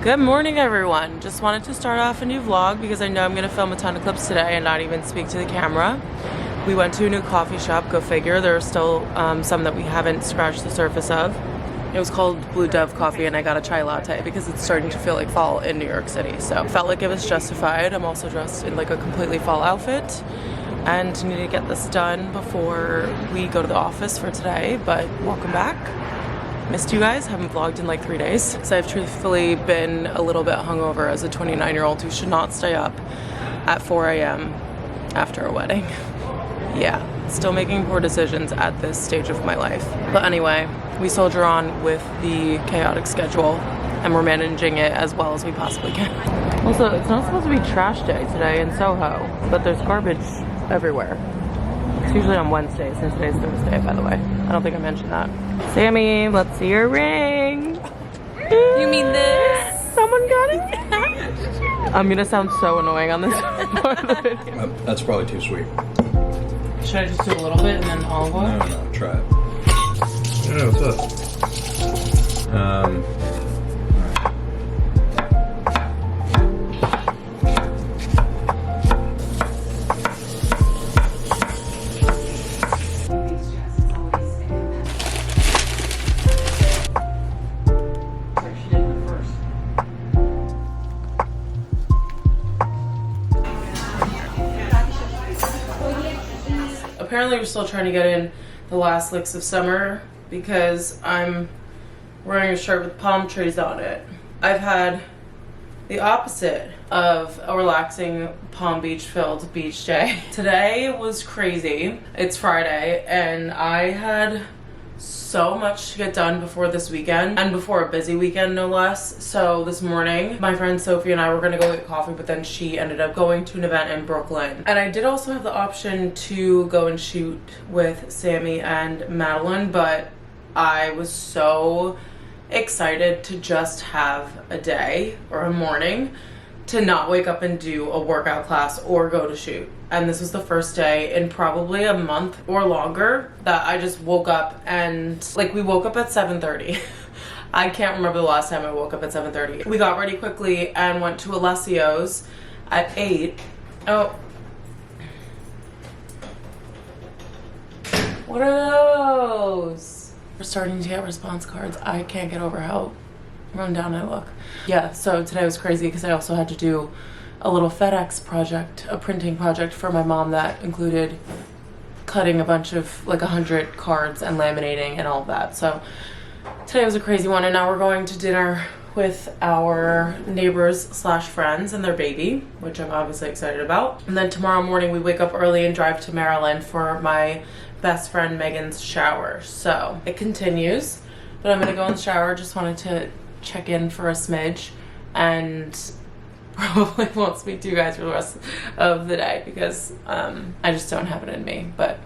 Good morning, everyone. Just wanted to start off a new vlog because I know I'm going to film a ton of clips today and not even speak to the camera. We went to a new coffee shop, go figure. There are still some that we haven't scratched the surface of. It was called Blue Dove Coffee and I got a chai latte because it's starting to feel like fall in New York City. So felt like it was justified. I'm also dressed in like a completely fall outfit and need to get this done before we go to the office for today, but welcome back. Missed you guys, haven't vlogged in like 3 days. So I've truthfully been a little bit hungover as a 29-year-old who should not stay up at 4 a.m. after a wedding. Yeah, still making poor decisions at this stage of my life. But anyway, we soldier on with the chaotic schedule and we're managing it as well as we possibly can. Also, it's not supposed to be trash day today in Soho, but there's garbage everywhere. It's usually on Wednesdays, and today's Thursday, by the way. I don't think I mentioned that. Sammy, let's see your ring. You mean this? Someone got it? I'm gonna sound so annoying on this part of the video. That's probably too sweet. Should I just do a little bit and then olive oil? No, try it. Yeah, what's up? Apparently we're still trying to get in the last licks of summer because I'm wearing a shirt with palm trees on it. I've had the opposite of a relaxing Palm Beach filled beach day. Today was crazy. It's Friday and I had so much to get done before this weekend and before a busy weekend, no less. So this morning my friend Sophie and I were gonna go get coffee, but then she ended up going to an event in Brooklyn, and I did also have the option to go and shoot with Sammy and Madeline, but I was so excited to just have a day or a morning to not wake up and do a workout class or go to shoot. And this was the first day in probably a month or longer that I just woke up and like we woke up at 7:30. I can't remember the last time I woke up at 7:30. We got ready quickly and went to Alessio's at 8. Oh. What are those? We're starting to get response cards. I can't get over how run down I look. Yeah, so today was crazy because I also had to do a little FedEx project, a printing project for my mom that included cutting a bunch of like 100 cards and laminating and all of that. So today was a crazy one, and now we're going to dinner with our neighbors slash friends and their baby, which I'm obviously excited about. And then tomorrow morning we wake up early and drive to Maryland for my best friend Megan's shower. So it continues, but I'm gonna go in the shower. Just wanted to check in for a smidge and probably won't speak to you guys for the rest of the day because I just don't have it in me, but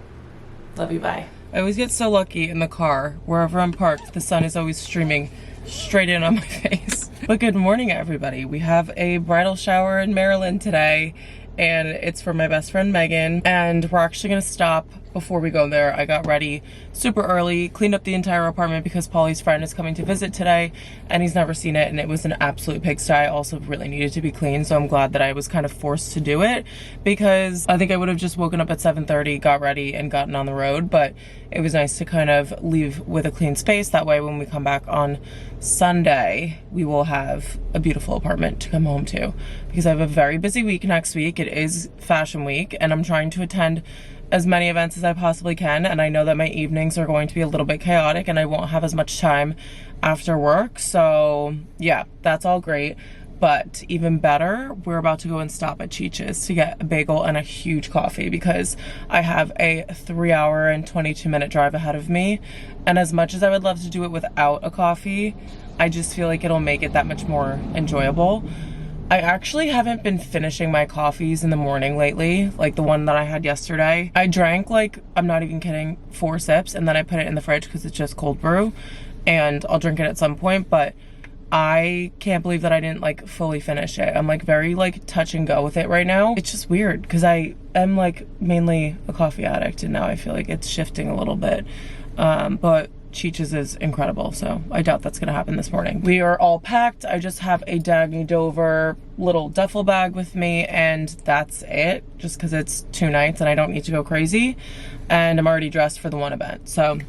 love you, bye. I always get so lucky in the car. Wherever I'm parked, the sun is always streaming straight in on my face. But good morning, everybody. We have a bridal shower in Maryland today, and it's for my best friend Megan, and we're actually gonna stop before we go there. I got ready super early, cleaned up the entire apartment because Polly's friend is coming to visit today and he's never seen it, and it was an absolute pigsty. I also really needed to be clean, so I'm glad that I was kind of forced to do it because I think I would have just woken up at 7:30, got ready and gotten on the road, but it was nice to kind of leave with a clean space. That way when we come back on Sunday, we will have a beautiful apartment to come home to because I have a very busy week next week. It is fashion week and I'm trying to attend as many events as I possibly can, and I know that my evenings are going to be a little bit chaotic and I won't have as much time after work. So yeah, that's all great. But even better, we're about to go and stop at Cheech's to get a bagel and a huge coffee because I have a 3-hour and 22-minute drive ahead of me. And as much as I would love to do it without a coffee, I just feel like it'll make it that much more enjoyable. I actually haven't been finishing my coffees in the morning lately, like the one that I had yesterday. I drank, like, I'm not even kidding, 4 sips, and then I put it in the fridge because it's just cold brew, and I'll drink it at some point, but I can't believe that I didn't, like, fully finish it. I'm, like, very, like, touch and go with it right now. It's just weird because I am, like, mainly a coffee addict, and now I feel like it's shifting a little bit, but Cheech's is incredible, so I doubt that's gonna happen this morning. We are all packed. I just have a Dagny Dover little duffel bag with me, and that's it, just because it's 2 nights and I don't need to go crazy, and I'm already dressed for the one event. So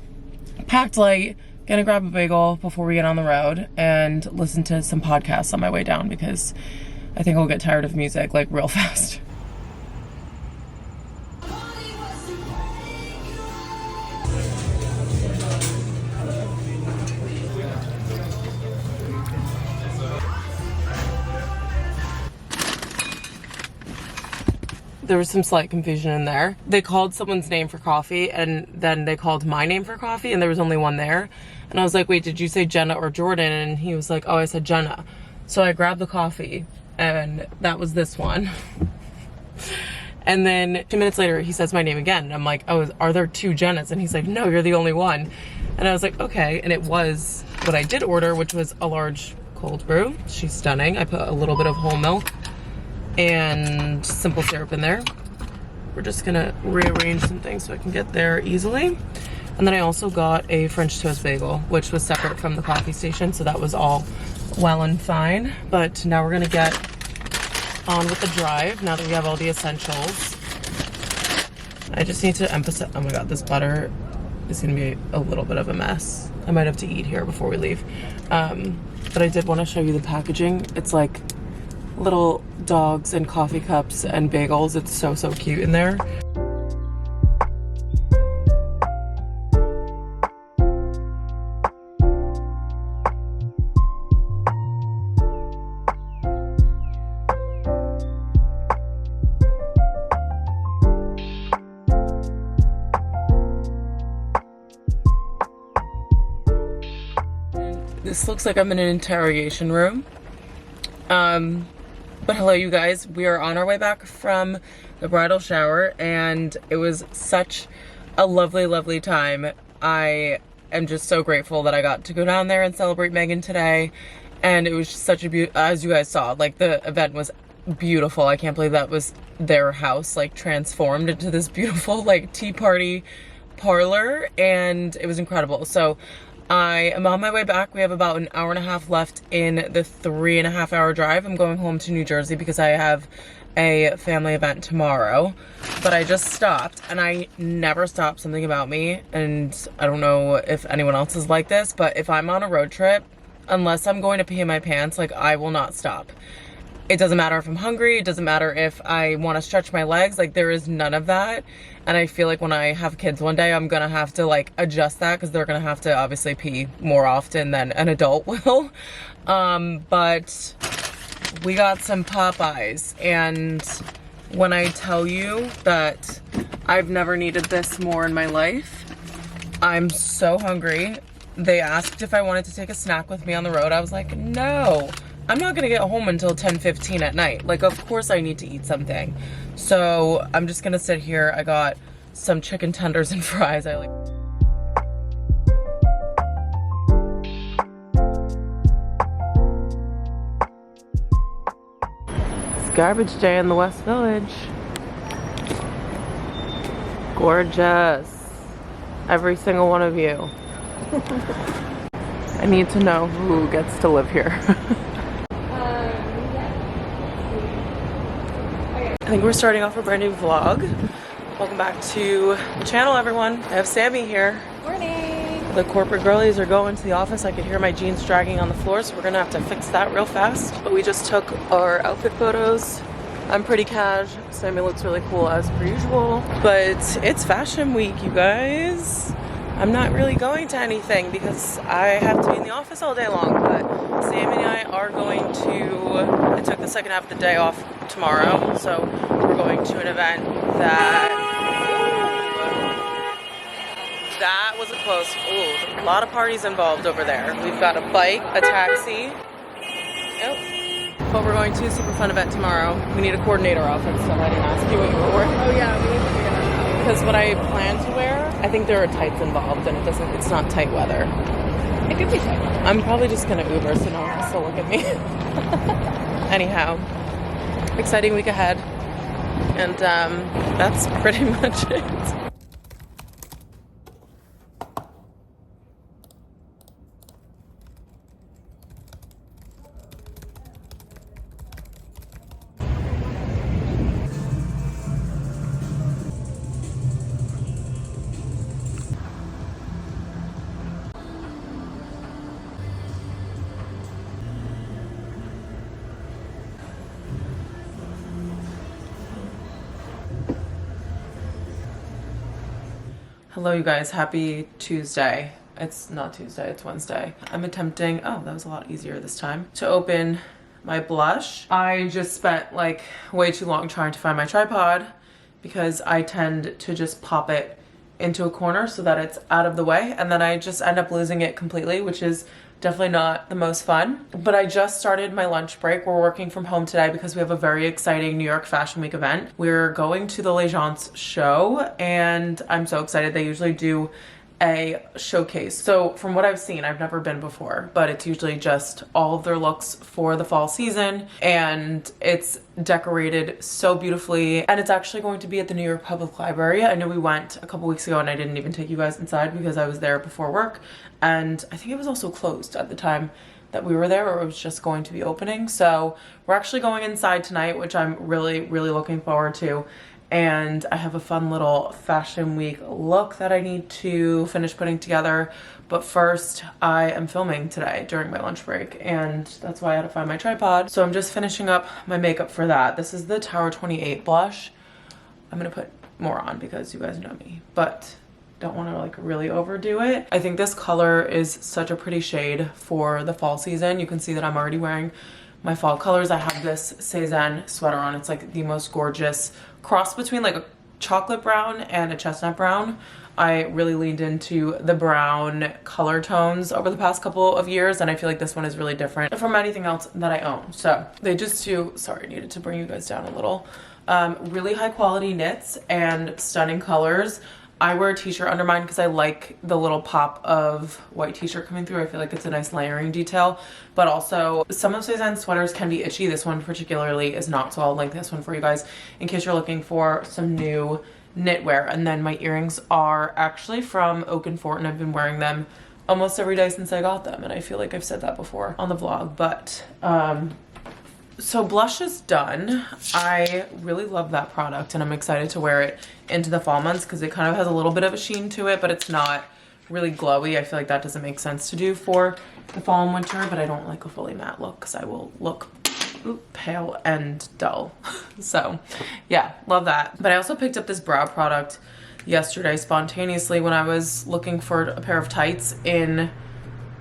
packed light, gonna grab a bagel before we get on the road and listen to some podcasts on my way down because I think I'll get tired of music like real fast. There was some slight confusion in there. They called someone's name for coffee, and then they called my name for coffee, and there was only one there. And I was like, wait, did you say Jenna or Jordan? And he was like, oh, I said Jenna. So I grabbed the coffee, and that was this one. And then 2 minutes later, he says my name again. And I'm like, oh, are there 2 Jennas? And he's like, no, you're the only one. And I was like, okay. And it was what I did order, which was a large cold brew. She's stunning. I put a little bit of whole milk and simple syrup in there. We're just gonna rearrange some things so I can get there easily. And then I also got a French toast bagel, which was separate from the coffee station, so that was all well and fine. But now we're gonna get on with the drive, now that we have all the essentials. I just need to emphasize, oh my god, this butter is gonna be a little bit of a mess. I might have to eat here before we leave. But I did wanna show you the packaging. It's like little dogs and coffee cups and bagels. It's so, so cute in there. This looks like I'm in an interrogation room. But hello, you guys. We are on our way back from the bridal shower, and it was such a lovely, lovely time. I am just so grateful that I got to go down there and celebrate Megan today, and it was just such a as you guys saw, like, the event was beautiful. I can't believe that was their house, like, transformed into this beautiful, like, tea party parlor, and it was incredible. So I am on my way back. We have about an hour and a half left in the 3.5 hour drive. I'm going home to New Jersey because I have a family event tomorrow. But I just stopped, and I never stop. Something about me, and I don't know if anyone else is like this, but if I'm on a road trip, unless I'm going to pee in my pants, like, I will not stop. It doesn't matter if I'm hungry. It doesn't matter if I want to stretch my legs. Like, there is none of that. And I feel like when I have kids one day, I'm going to have to, like, adjust that because they're going to have to obviously pee more often than an adult will. But we got some Popeyes. And when I tell you that I've never needed this more in my life, I'm so hungry. They asked if I wanted to take a snack with me on the road. I was like, no. I'm not gonna get home until 10:15 at night. Like, of course I need to eat something. So I'm just gonna sit here. I got some chicken tenders and fries. I like. It's garbage day in the West Village. Gorgeous. Every single one of you. I need to know who gets to live here. I think we're starting off a brand new vlog. Welcome back to the channel, everyone. I have Sammy here. Morning. The corporate girlies are going to the office. I could hear my jeans dragging on the floor, so we're gonna have to fix that real fast. But we just took our outfit photos. I'm pretty cash. Sammy looks really cool as per usual. But it's fashion week, you guys. I'm not really going to anything because I have to be in the office all day long, but Sam and I are going to, I took the second half of the day off tomorrow, so we're going to an event that was a close, ooh, a lot of parties involved over there. We've got a bike, a taxi, oh, but we're going to a super fun event tomorrow. We need a coordinator outfit, so I didn't ask you what you were wearing. Oh yeah, we need to figure that out. Because what I plan to wear, I think there are tights involved, and it's not tight weather. It could be tight. I'm probably just gonna Uber so no one has to look at me. Anyhow, exciting week ahead, and that's pretty much it. Hello you guys, happy Tuesday. It's not Tuesday, it's Wednesday. I'm attempting, oh that was a lot easier this time, to open my blush. I just spent like way too long trying to find my tripod because I tend to just pop it into a corner so that it's out of the way, and then I just end up losing it completely, which is definitely not the most fun. But I just started my lunch break. We're working from home today because we have a very exciting New York Fashion Week event. We're going to the Legence show, and I'm so excited. They usually do a showcase. So from what I've seen, I've never been before, but it's usually just all of their looks for the fall season, and it's decorated so beautifully, and it's actually going to be at the New York Public Library. I know we went a couple weeks ago and I didn't even take you guys inside because I was there before work, and I think it was also closed at the time that we were there, or it was just going to be opening. So we're actually going inside tonight, which I'm really looking forward to. And I have a fun little fashion week look that I need to finish putting together. But first, I am filming today during my lunch break, and that's why I had to find my tripod. So I'm just finishing up my makeup for that. This is the Tower 28 blush. I'm gonna put more on because you guys know me, but don't want to like really overdo it. I think this color is such a pretty shade for the fall season. You can see that I'm already wearing my fall colors. I have this Sezane sweater on. It's like the most gorgeous cross between like a chocolate brown and a chestnut brown. I really leaned into the brown color tones over the past couple of years, and I feel like this one is really different from anything else that I own. So they just do, sorry, I needed to bring you guys down a little. Really high quality knits and stunning colors. I wear a t-shirt under mine because I like the little pop of white t-shirt coming through. I feel like it's a nice layering detail, but also some of Sezane's sweaters can be itchy. This one particularly is not, so I'll link this one for you guys in case you're looking for some new knitwear. And then my earrings are actually from Oak and Fort, and I've been wearing them almost every day since I got them, and I feel like I've said that before on the vlog. But so blush is done. I really love that product, and I'm excited to wear it into the fall months because it kind of has a little bit of a sheen to it, but it's not really glowy. I feel like that doesn't make sense to do for the fall and winter, but I don't like a fully matte look because I will look pale and dull. So yeah, love that. But I also picked up this brow product yesterday spontaneously when I was looking for a pair of tights in,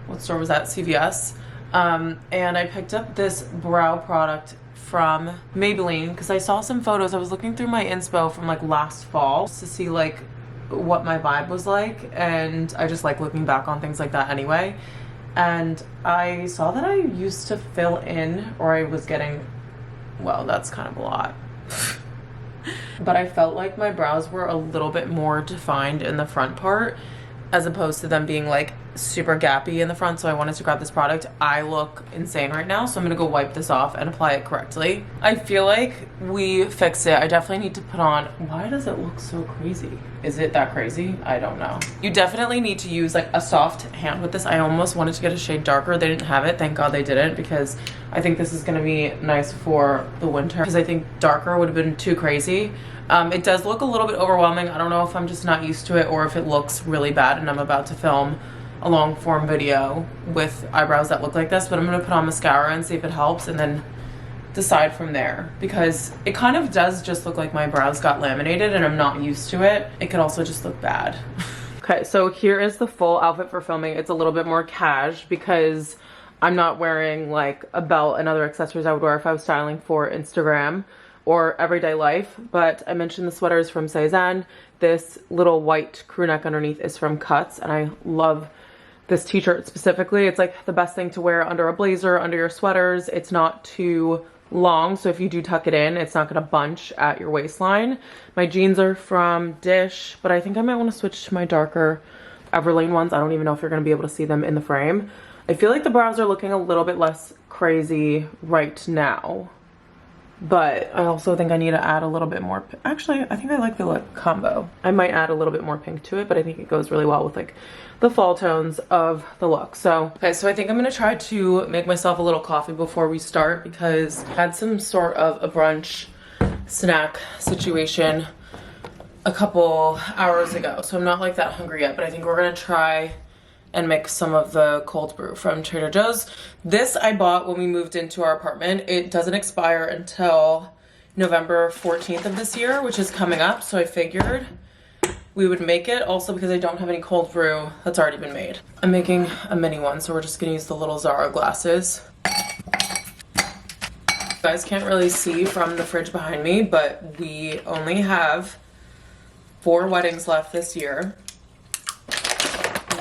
what store was that? CVS. And I picked up this brow product from Maybelline because I saw some photos. I was looking through my inspo from like last fall to see like what my vibe was like, and I just like looking back on things like that anyway. And I saw that I used to fill in, or I was getting, well, that's kind of a lot. But I felt like my brows were a little bit more defined in the front part as opposed to them being like super gappy in the front, so I wanted to grab this product. I look insane right now, so I'm gonna go wipe this off and apply it correctly. I feel like we fixed it. I definitely need to put on, why does it look so crazy? Is it that crazy? I don't know. You definitely need to use like a soft hand with this. I almost wanted to get a shade darker. They didn't have it, thank God they didn't, because I think this is gonna be nice for the winter, because I think darker would have been too crazy. It does look a little bit overwhelming. I don't know if I'm just not used to it or if it looks really bad and I'm about to film a long form video with eyebrows that look like this, but I'm gonna put on mascara and see if it helps and then decide from there, because it kind of does just look like my brows got laminated and I'm not used to it. It could also just look bad. Okay, so here is the full outfit for filming. It's a little bit more cash because I'm not wearing like a belt and other accessories I would wear if I was styling for Instagram or everyday life. But I mentioned the sweater is from Sezane. This little white crew neck underneath is from Cuts, and I love this t-shirt specifically. It's like the best thing to wear under a blazer, under your sweaters. It's not too long, so if you do tuck it in, it's not gonna bunch at your waistline. My jeans are from Dish, but I think I might want to switch to my darker Everlane ones. I don't even know if you're gonna be able to see them in the frame. I feel like the brows are looking a little bit less crazy right now, but I also think I need to add a little bit more. Actually, I think I like the lip combo. I might add a little bit more pink to it, but I think it goes really well with like the fall tones of the look. So, okay, so I think I'm gonna try to make myself a little coffee before we start because I had some sort of a brunch snack situation a couple hours ago. So I'm not like that hungry yet, but I think we're gonna try and mix some of the cold brew from Trader Joe's. This I bought when we moved into our apartment. It doesn't expire until November 14th of this year, which is coming up. So I figured we would make it, also because I don't have any cold brew that's already been made. I'm making a mini one, so we're just gonna use the little Zara glasses. You guys can't really see from the fridge behind me, but we only have 4 weddings left this year.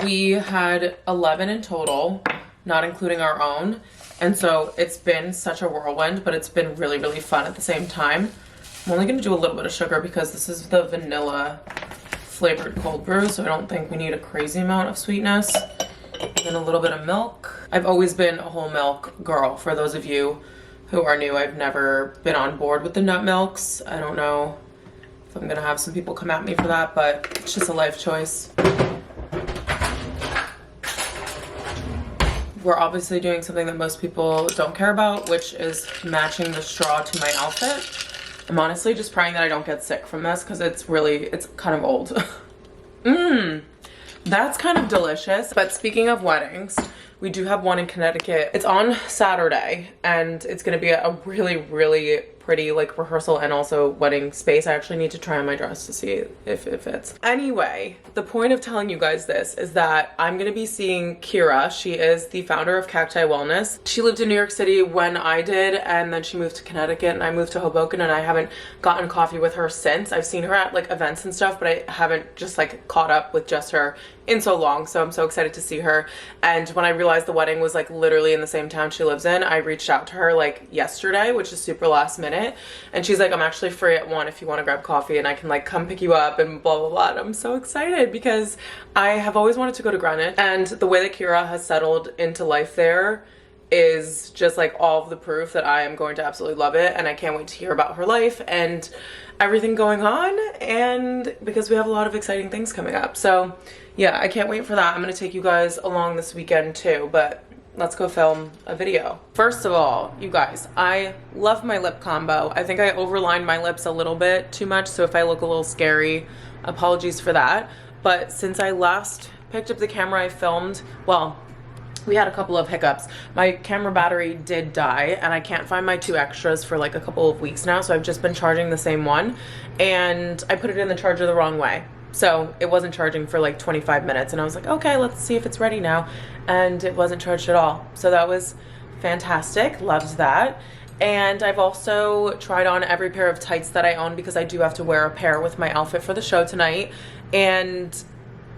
We had 11 in total, not including our own. And so it's been such a whirlwind, but it's been really, really fun at the same time. I'm only gonna do a little bit of sugar because this is the vanilla flavored cold brew, so I don't think we need a crazy amount of sweetness. And then a little bit of milk. I've always been a whole milk girl. For those of you who are new, I've never been on board with the nut milks. I don't know if I'm gonna have some people come at me for that, but it's just a life choice. We're obviously doing something that most people don't care about, which is matching the straw to my outfit. I'm honestly just praying that I don't get sick from this because it's kind of old. That's kind of delicious. But speaking of weddings, we do have one in Connecticut. It's on Saturday and it's gonna be a really, really pretty like rehearsal and also wedding space. I actually need to try on my dress to see if it fits. Anyway, the point of telling you guys this is that I'm gonna be seeing Kira. She is the founder of Cacti Wellness. She lived in New York City when I did, and then she moved to Connecticut and I moved to Hoboken, and I haven't gotten coffee with her since. I've seen her at like events and stuff, but I haven't just like caught up with just her in so long. So I'm so excited to see her. And when I realized the wedding was like literally in the same town she lives in, I reached out to her like yesterday, which is super last minute. And she's like, I'm actually free at 1 if you want to grab coffee and I can like come pick you up and blah, blah, blah. And I'm so excited because I have always wanted to go to Greenwich, and the way that Kira has settled into life there is just like all of the proof that I am going to absolutely love it. And I can't wait to hear about her life and everything going on, and because we have a lot of exciting things coming up. So yeah, I can't wait for that. I'm gonna take you guys along this weekend too, but let's go film a video. First of all, you guys, I love my lip combo. I think I overlined my lips a little bit too much, so if I look a little scary, apologies for that. But since I last picked up the camera, I filmed, well, we had a couple of hiccups. My camera battery did die and I can't find my 2 extras for like a couple of weeks now, so I've just been charging the same one, and I put it in the charger the wrong way. So it wasn't charging for like 25 minutes, and I was like, okay, let's see if it's ready now. And it wasn't charged at all. So that was fantastic, loved that. And I've also tried on every pair of tights that I own because I do have to wear a pair with my outfit for the show tonight. And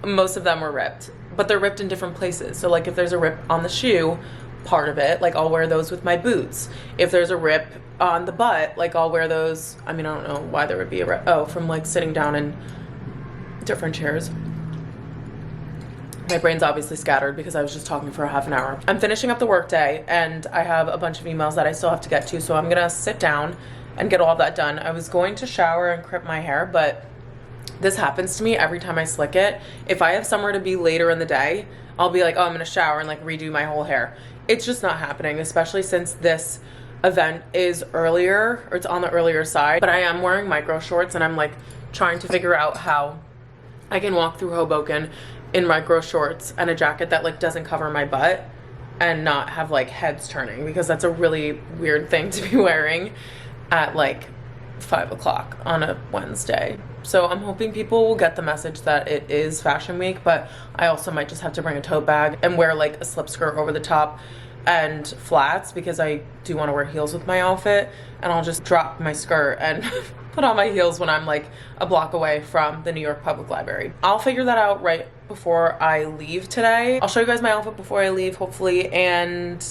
most of them were ripped, but they're ripped in different places. So like if there's a rip on the shoe, part of it, like I'll wear those with my boots. If there's a rip on the butt, like I'll wear those. I mean, I don't know why there would be a rip. Oh, from like sitting down in different chairs. My brain's obviously scattered because I was just talking for a half an hour. I'm finishing up the workday and I have a bunch of emails that I still have to get to, so I'm gonna sit down and get all that done. I was going to shower and crimp my hair, but this happens to me every time I slick it. If I have somewhere to be later in the day, I'll be like, oh, I'm gonna shower and like redo my whole hair. It's just not happening, especially since this event is earlier, or it's on the earlier side. But I am wearing micro shorts and I'm like trying to figure out how I can walk through Hoboken in micro shorts and a jacket that like doesn't cover my butt and not have like heads turning, because that's a really weird thing to be wearing at like 5 o'clock on a Wednesday. So I'm hoping people will get the message that it is fashion week, but I also might just have to bring a tote bag and wear like a slip skirt over the top and flats, because I do want to wear heels with my outfit, and I'll just drop my skirt and put on my heels when I'm like a block away from the New York Public Library. I'll figure that out right before I leave today. I'll show you guys my outfit before I leave, hopefully, and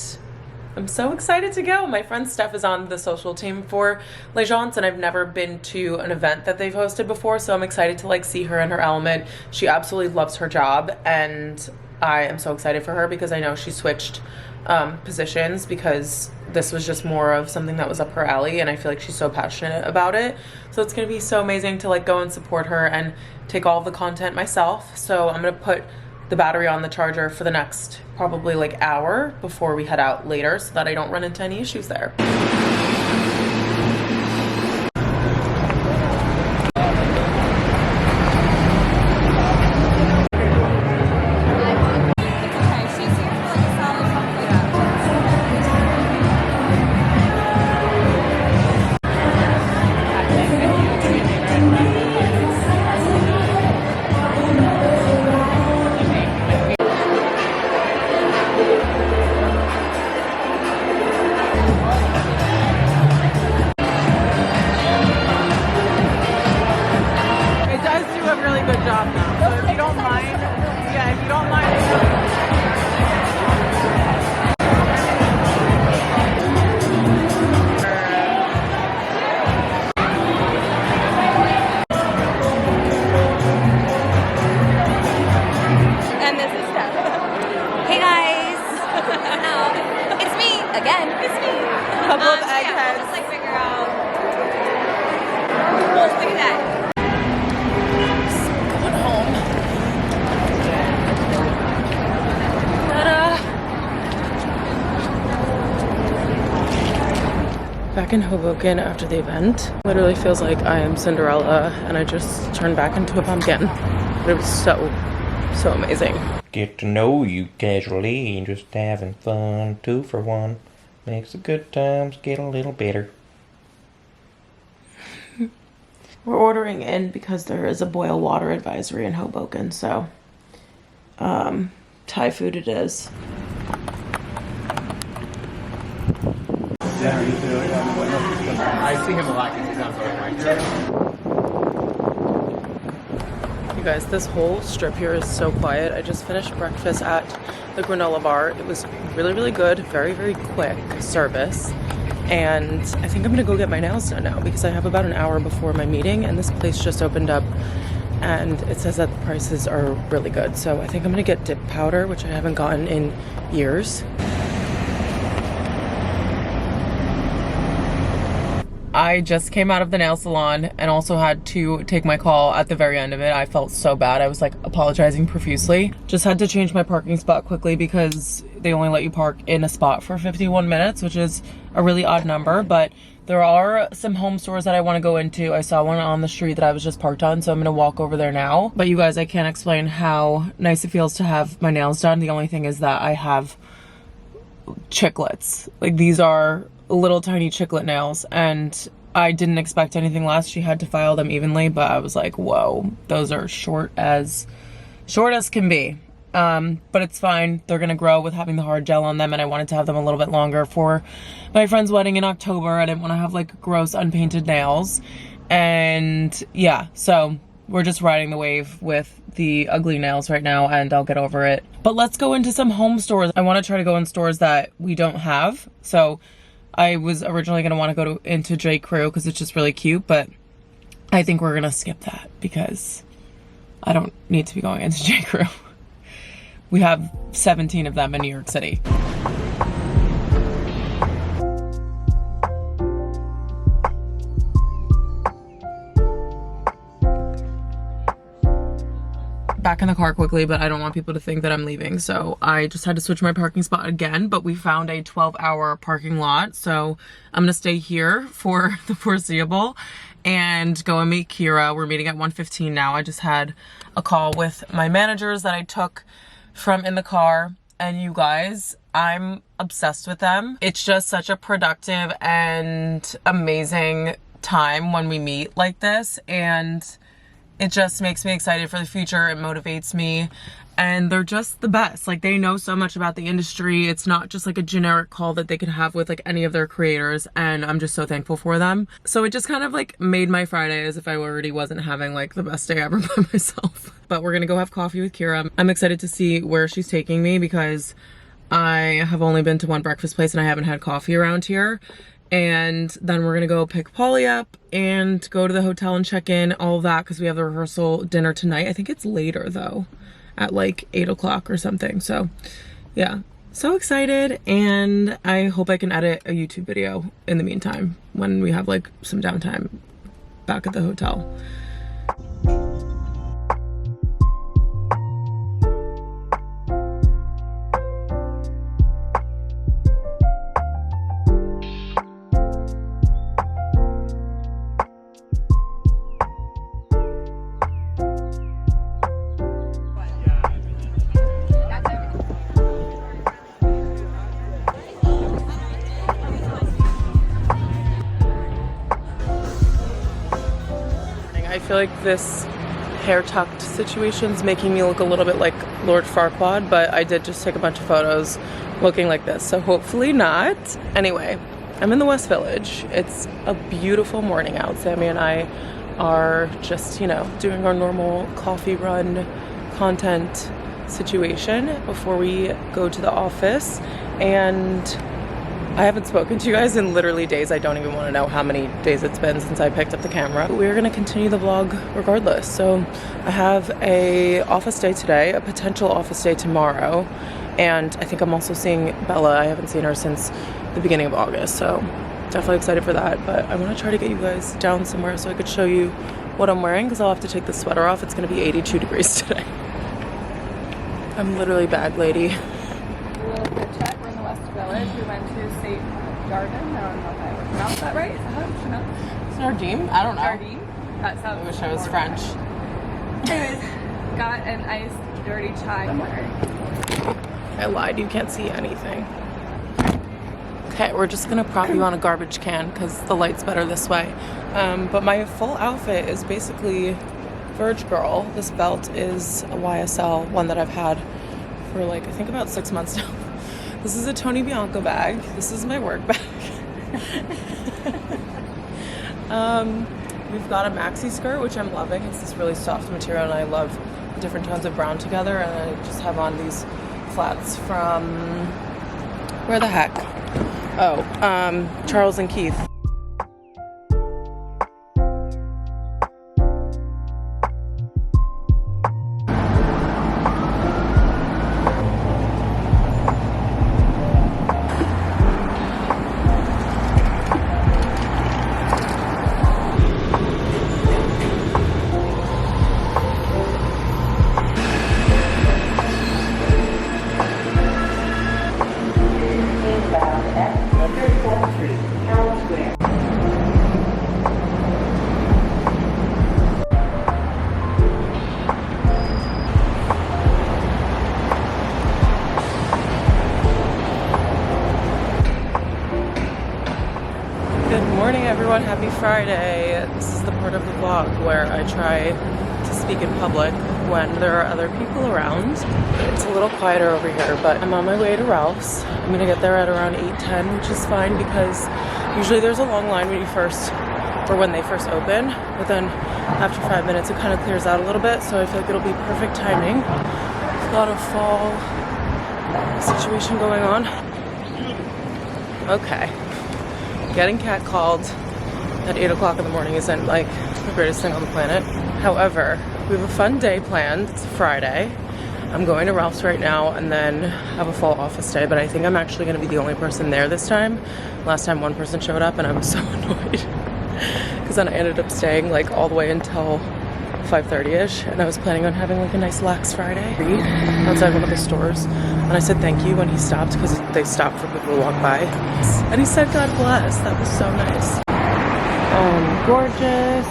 I'm so excited to go. My friend Steph is on the social team for Legence, and I've never been to an event that they've hosted before, so I'm excited to like see her in her element. She absolutely loves her job, and I am so excited for her because I know she switched positions because this was just more of something that was up her alley, and I feel like she's so passionate about it. So it's gonna be so amazing to like go and support her and take all of the content myself. So I'm gonna put the battery on the charger for the next probably like hour before we head out later so that I don't run into any issues there. Back in Hoboken after the event. Literally feels like I am Cinderella and I just turned back into a pumpkin. But it was so amazing. Get to know you casually and just having fun. 2 for 1 makes the good times get a little better. We're ordering in because there is a boil water advisory in Hoboken, so Thai food it is. I see him a lot because he's on You guys, this whole strip here is so quiet. I just finished breakfast at the granola bar. It was really good, very quick service. And I think I'm gonna go get my nails done now because I have about an hour before my meeting, and this place just opened up and it says that the prices are really good. So I think I'm gonna get dip powder, which I haven't gotten in years. I just came out of the nail salon and also had to take my call at the very end of it. I felt so bad. I was like apologizing profusely. Just had to change my parking spot quickly because they only let you park in a spot for 51 minutes, which is a really odd number, but there are some home stores that I want to go into. I saw one on the street that I was just parked on, so I'm gonna walk over there now. But you guys, I can't explain how nice it feels to have my nails done. The only thing is that I have chiclets. Like, these are little tiny chiclet nails, and I didn't expect anything less. She had to file them evenly, but I was like, whoa, those are short as can be. But it's fine. They're gonna grow with having the hard gel on them, and I wanted to have them a little bit longer for my friend's wedding in October. I didn't want to have like gross unpainted nails. And yeah, so we're just riding the wave with the ugly nails right now, and I'll get over it. But let's go into some home stores. I want to try to go in stores that we don't have. So I was originally going to want to go into J. Crew because it's just really cute, but I think we're going to skip that because I don't need to be going into J. Crew. We have 17 of them in New York City. Back in the car quickly, but I don't want people to think that I'm leaving, so I just had to switch my parking spot again. But we found a 12-hour parking lot, so I'm gonna stay here for the foreseeable and go and meet Kira. We're meeting at 1:15 now. I just had a call with my managers that I took from in the car, and you guys, I'm obsessed with them. It's just such a productive and amazing time when we meet like this, and It just makes me excited for the future. It motivates me. And they're just the best. Like, they know so much about the industry. It's not just like a generic call that they could have with like any of their creators, and I'm just so thankful for them. So it just kind of like made my Friday as if I already wasn't having like the best day ever by myself. But we're gonna go have coffee with Kira. I'm excited to see where she's taking me because I have only been to one breakfast place and I haven't had coffee around here. And then we're gonna go pick Polly up and go to the hotel and check in, all of that, because we have the rehearsal dinner tonight. I think it's later though, at like 8 o'clock or something. So yeah, so excited. And I hope I can edit a YouTube video in the meantime when we have like some downtime back at the hotel. I feel like this hair tucked situation is making me look a little bit like Lord Farquaad, but I did just take a bunch of photos looking like this, so hopefully not. Anyway, I'm in the West Village. It's a beautiful morning out. Sammy and I are just, you know, doing our normal coffee run content situation before we go to the office. And I haven't spoken to you guys in literally days. I don't even want to know how many days it's been since I picked up the camera. We're going to continue the vlog regardless. So I have a office day today, a potential office day tomorrow, and I think I'm also seeing Bella. I haven't seen her since the beginning of August, so definitely excited for that. But I want to try to get you guys down somewhere so I could show you what I'm wearing, because I'll have to take the sweater off. It's going to be 82 degrees today. I'm literally bag lady. We're in the West Village. We went to St. Garden. I don't know if I pronounced that right. Is that how it's pronounced? Sardine? I don't know. Sardine? That sounds. I wish I was more French. Anyways, got an iced dirty chai. I lied, you can't see anything. Okay, we're just gonna prop you on a garbage can because the light's better this way. But my full outfit is basically Verge Girl. This belt is a YSL, one that I've had for like, I think about 6 months now. This is a Tony Bianco bag. This is my work bag. We've got a maxi skirt, which I'm loving. It's this really soft material, and I love the different tones of brown together. And I just have on these flats from, where the heck? Oh, Charles and Keith. Everyone, happy Friday. This is the part of the vlog where I try to speak in public when there are other people around. It's a little quieter over here, but I'm on my way to Ralph's. I'm gonna get there at around 8:10, which is fine because usually there's a long line when they first open, but then after 5 minutes it kind of clears out a little bit, so I feel like it'll be perfect timing. A lot of fall situation going on. Okay. Getting catcalled at 8 o'clock in the morning isn't like the greatest thing on the planet. However, we have a fun day planned. It's a Friday. I'm going to Ralph's right now and then have a full office day, but I think I'm actually going to be the only person there this time. Last time one person showed up and I was so annoyed because then I ended up staying like all the way until 5:30ish, and I was planning on having like a nice lax Friday outside one of the stores, and I said thank you when he stopped because they stopped for people to walk by, and he said God bless. That was so nice. Gorgeous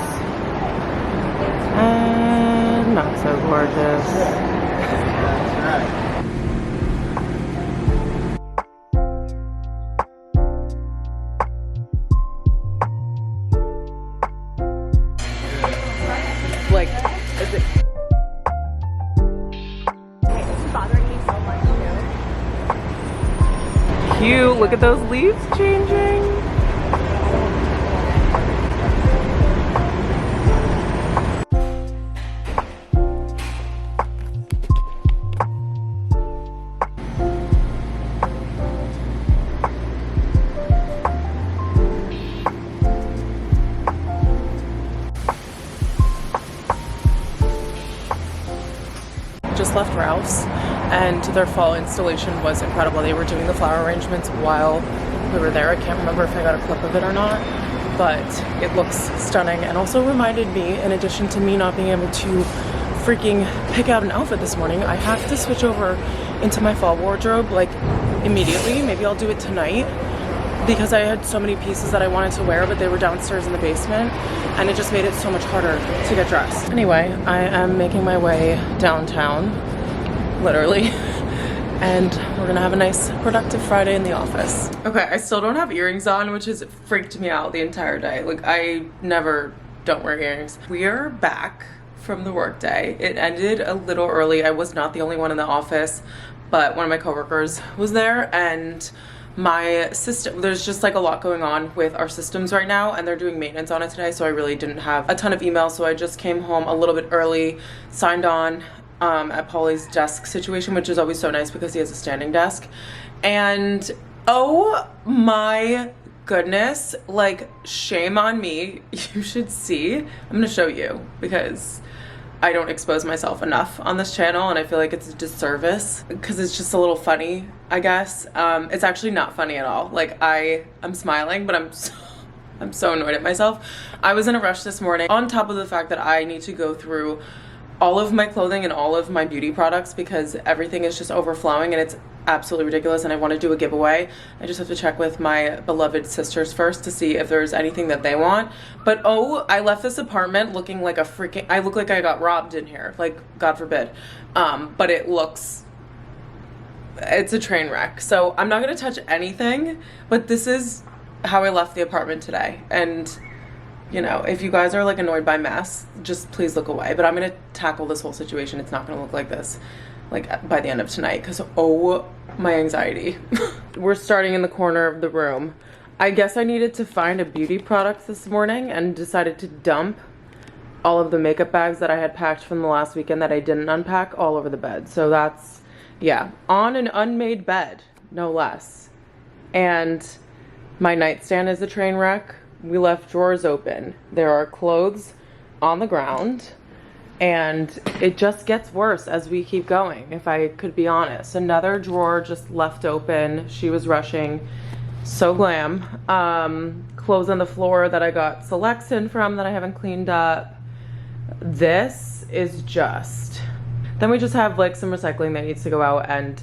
and not so gorgeous. Like look at those leaves changing. Just left Ralph's and their fall installation was incredible. They were doing the flower arrangements while we were there. I can't remember if I got a clip of it or not, but it looks stunning and also reminded me, in addition to me not being able to freaking pick out an outfit this morning, I have to switch over into my fall wardrobe like immediately. Maybe I'll do it tonight because I had so many pieces that I wanted to wear, but they were downstairs in the basement and it just made it so much harder to get dressed. Anyway, I am making my way downtown, literally, and we're gonna have a nice productive Friday in the office. Okay, I still don't have earrings on, which has freaked me out the entire day. Like, I never don't wear earrings. We are back from the workday. It ended a little early. I was not the only one in the office, but one of my coworkers was there, and my system, there's just like a lot going on with our systems right now and they're doing maintenance on it today, so I really didn't have a ton of emails, so I just came home a little bit early, signed on at Polly's desk situation, which is always so nice because he has a standing desk. And oh my goodness, like, shame on me. You should see. I'm gonna show you because I don't expose myself enough on this channel and I feel like it's a disservice because it's just a little funny, I guess. It's actually not funny at all. Like, I'm smiling, but I'm so annoyed at myself. I was in a rush this morning, on top of the fact that I need to go through all of my clothing and all of my beauty products because everything is just overflowing and it's absolutely ridiculous, and I want to do a giveaway. I just have to check with my beloved sisters first to see if there's anything that they want. But oh, I left this apartment looking like a freaking, I look like I got robbed in here, like, God forbid. But it's a train wreck. So I'm not gonna touch anything, but this is how I left the apartment today. And you know, if you guys are like annoyed by mess, just please look away. But I'm gonna tackle this whole situation. It's not gonna look like this like by the end of tonight because oh, my anxiety. We're starting in the corner of the room. I guess I needed to find a beauty product this morning and decided to dump all of the makeup bags that I had packed from the last weekend that I didn't unpack all over the bed. So that's, yeah, on an unmade bed, no less. And my nightstand is a train wreck. We left drawers open. There are clothes on the ground. And it just gets worse as we keep going, if I could be honest. Another drawer just left open. She was rushing. So glam. Clothes on the floor that I got selects in from that I haven't cleaned up. This is just... Then we just have like some recycling that needs to go out and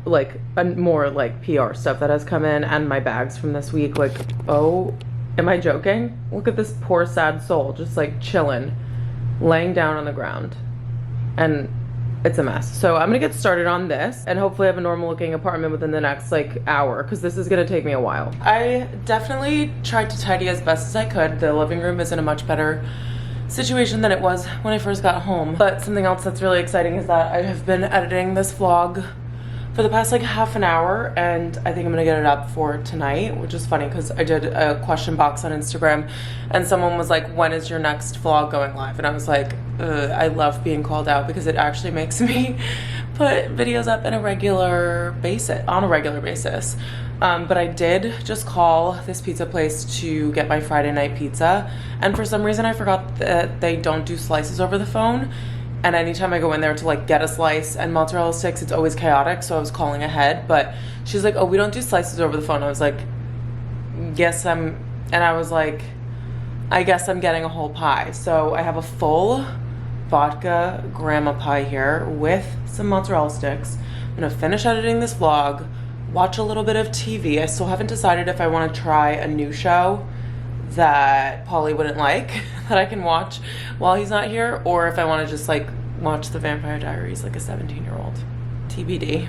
like more like PR stuff that has come in and my bags from this week. Like, oh, am I joking? Look at this poor sad soul just like chilling, laying down on the ground, and it's a mess. So I'm gonna get started on this and hopefully have a normal looking apartment within the next like hour because this is gonna take me a while. I definitely tried to tidy as best as I could. The living room is in a much better situation than it was when I first got home. But something else that's really exciting is that I have been editing this vlog for the past like half an hour, and I think I'm gonna get it up for tonight, which is funny because I did a question box on Instagram and someone was like, when is your next vlog going live? And I was like, I love being called out because it actually makes me put videos up on a regular basis. But I did just call this pizza place to get my Friday night pizza, and for some reason I forgot that they don't do slices over the phone. And anytime I go in there to like get a slice and mozzarella sticks, it's always chaotic. So I was calling ahead, but she's like, oh, we don't do slices over the phone. I was like, and I was like, I guess I'm getting a whole pie. So I have a full vodka grandma pie here with some mozzarella sticks. I'm gonna finish editing this vlog, watch a little bit of TV. I still haven't decided if I want to try a new show that Polly wouldn't like that I can watch while he's not here, or if I want to just like watch The Vampire Diaries like a 17-year-old. TBD.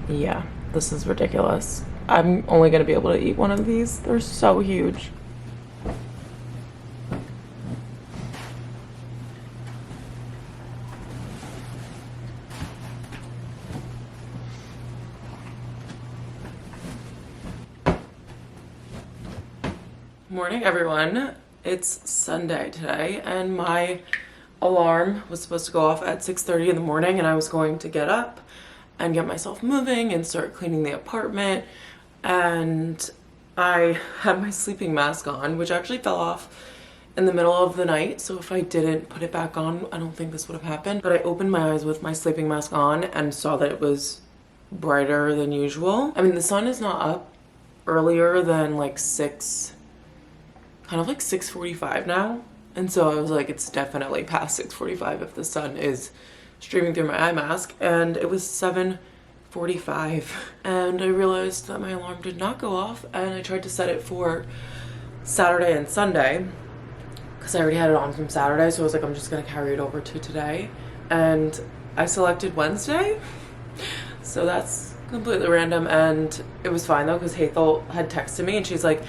Yeah, this is ridiculous. I'm only gonna be able to eat one of these. They're so huge. morning, everyone. It's Sunday today, and my alarm was supposed to go off at 6:30 in the morning, and I was going to get up and get myself moving and start cleaning the apartment. And I had my sleeping mask on, which actually fell off in the middle of the night. So if I didn't put it back on, I don't think this would have happened. But I opened my eyes with my sleeping mask on and saw that it was brighter than usual. I mean, the sun is not up earlier than like 6:45 now. And so I was like, it's definitely past 6:45 if the sun is streaming through my eye mask. And it was 7:45. And I realized that my alarm did not go off, and I tried to set it for Saturday and Sunday because I already had it on from Saturday. So I was like, I'm just gonna carry it over to today. And I selected Wednesday. So that's completely random, and it was fine though because Hathel had texted me and she's like,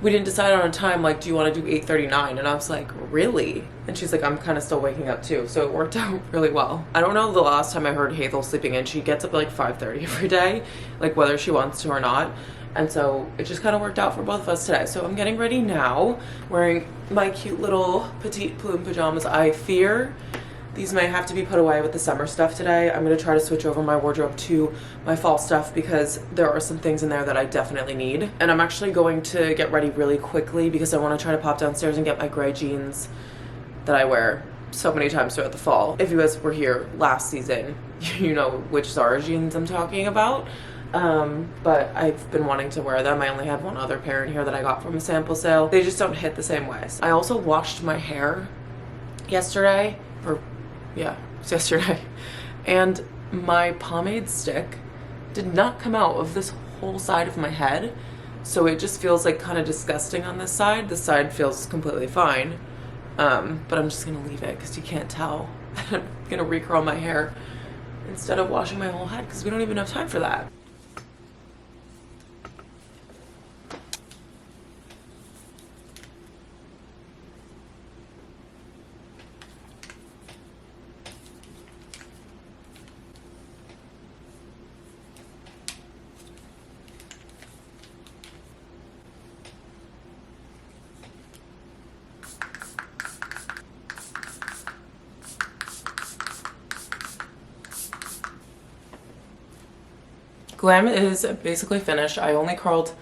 we didn't decide on a time, like, do you want to do 8:39? And I was like, really? And she's like, I'm kind of still waking up too. So it worked out really well. I don't know the last time I heard Hathel sleeping in. She gets up at like 5:30 every day, like whether she wants to or not. And so it just kind of worked out for both of us today. So I'm getting ready now, wearing my cute little petite plume pajamas. I fear these may have to be put away with the summer stuff today. I'm going to try to switch over my wardrobe to my fall stuff because there are some things in there that I definitely need. And I'm actually going to get ready really quickly because I want to try to pop downstairs and get my gray jeans that I wear so many times throughout the fall. If you guys were here last season, you know which Zara jeans I'm talking about. But I've been wanting to wear them. I only have one other pair in here that I got from a sample sale. They just don't hit the same way. I also washed my hair yesterday, yeah, it was yesterday. And my pomade stick did not come out of this whole side of my head. So it just feels like kind of disgusting on this side. This side feels completely fine. But I'm just gonna leave it because you can't tell. I'm gonna recurl my hair instead of washing my whole head because we don't even have time for that. Glam is basically finished. I only curled